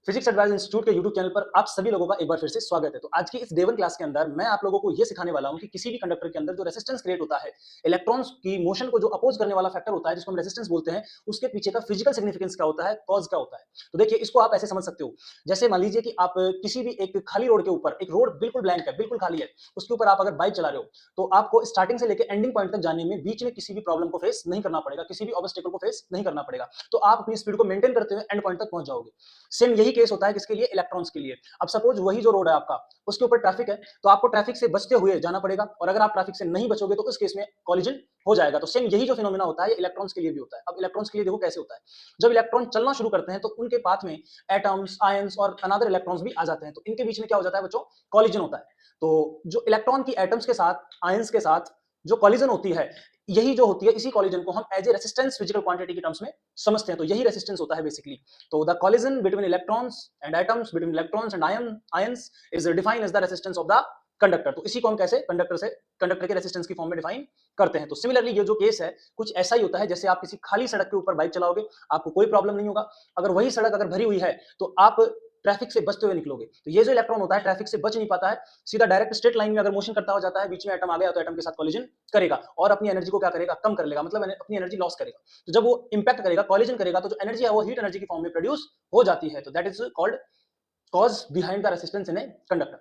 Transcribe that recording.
Physics advice institute के YouTube channel पर आप सभी लोगों का एक बार फिर से स्वागत है। तो आज की इस डे 1 क्लास के अंदर मैं आप लोगों को ये सिखाने वाला हूं कि किसी भी कंडक्टर के अंदर जो रेजिस्टेंस क्रिएट होता है, इलेक्ट्रॉन्स की मोशन को जो अपोज करने वाला फैक्टर होता है जिसको हम रेजिस्टेंस बोलते हैं, उसके पीछे का फिजिकल सिग्निफिकेंस क्या होता है, कॉज क्या होता है। तो देखिए, इसको आप ऐसे समझ सकते हो, जैसे मान लीजिए कि आप किसी भी एक खाली रोड के ऊपर, एक रोड बिल्कुल ब्लैंक है, बिल्कुल खाली है, उसके ऊपर आप अगर बाइक चला रहे हो, तो आपको स्टार्टिंग से लेकर एंडिंग पॉइंट तक जाने में बीच में किसी भी प्रॉब्लम को फेस नहीं करना पड़ेगा, किसी भी ऑब्स्टेकल को फेस नहीं करना पड़ेगा। तो आप अपनी स्पीड को मेंटेन करते हुए एंड पॉइंट तक पहुंच जाओगे। सेम यही केस होता है किसके लिए, इलेक्ट्रॉन्स के लिए। अब सपोज वही जो रोड है आपका, उसके ऊपर ट्रैफिक है, तो आपको ट्रैफिक से बचते हुए जाना पड़ेगा, और अगर आप ट्रैफिक से नहीं बचोगे तो उस केस में कॉलिजन हो जाएगा। तो सेम यही जो फिनोमेना होता है, ये इलेक्ट्रॉन्स के लिए भी होता है। अब इलेक्ट्रॉन्स के लिए देखो कैसे होता है। जब इलेक्ट्रॉन चलना शुरू करते हैं तो उनके पाथ में एटम्स, आयंस और अनदर इलेक्ट्रॉन्स भी आ जाते हैं, तो इनके बीच में क्या हो जाता है बच्चों, कॉलिजन होता है। तो जो इलेक्ट्रॉन की एटम्स के साथ, आयंस के साथ जो कॉलिजन होती है, यही जो होती है, इसी कॉलिजन को हम as a resistance physical quantity की टर्म्स में समझते हैं। तो यही रेसिस्टेंस होता है बेसिकली। तो the collision between electrons and atoms, between electrons and ions is defined as the resistance of the conductor। तो इसी को हम कैसे कंडक्टर के रेसिस्टेंस की फॉर्म में डिफाइन करते हैं। तो सिमिलरली ये जो केस है, कुछ ऐसा ही होता है जैसे आप किसी खाली सड़क के ऊपर बाइक चलाओगे, आपको कोई प्रॉब्लम नहीं होगा। अगर वही सड़क अगर भरी हुई है तो आप ट्रैफिक से बचते हुए निकलोगे। तो ये जो इलेक्ट्रॉन होता है ट्रैफिक से बच नहीं पाता है, सीधा डायरेक्ट स्ट्रेट लाइन में अगर मोशन करता हो जाता है, बीच में एटम आ गया तो एटम के साथ कॉलिजन करेगा और अपनी एनर्जी को क्या करेगा, कम कर लेगा, मतलब अपनी एनर्जी लॉस करेगा। तो जब वो इंपैक्ट करेगा, कॉलिजन करेगा, तो जो एनर्जी है वो हीट एनर्जी की फॉर्म में प्रोड्यूस हो जाती है। तो that is called cause behind the resistance in a conductor.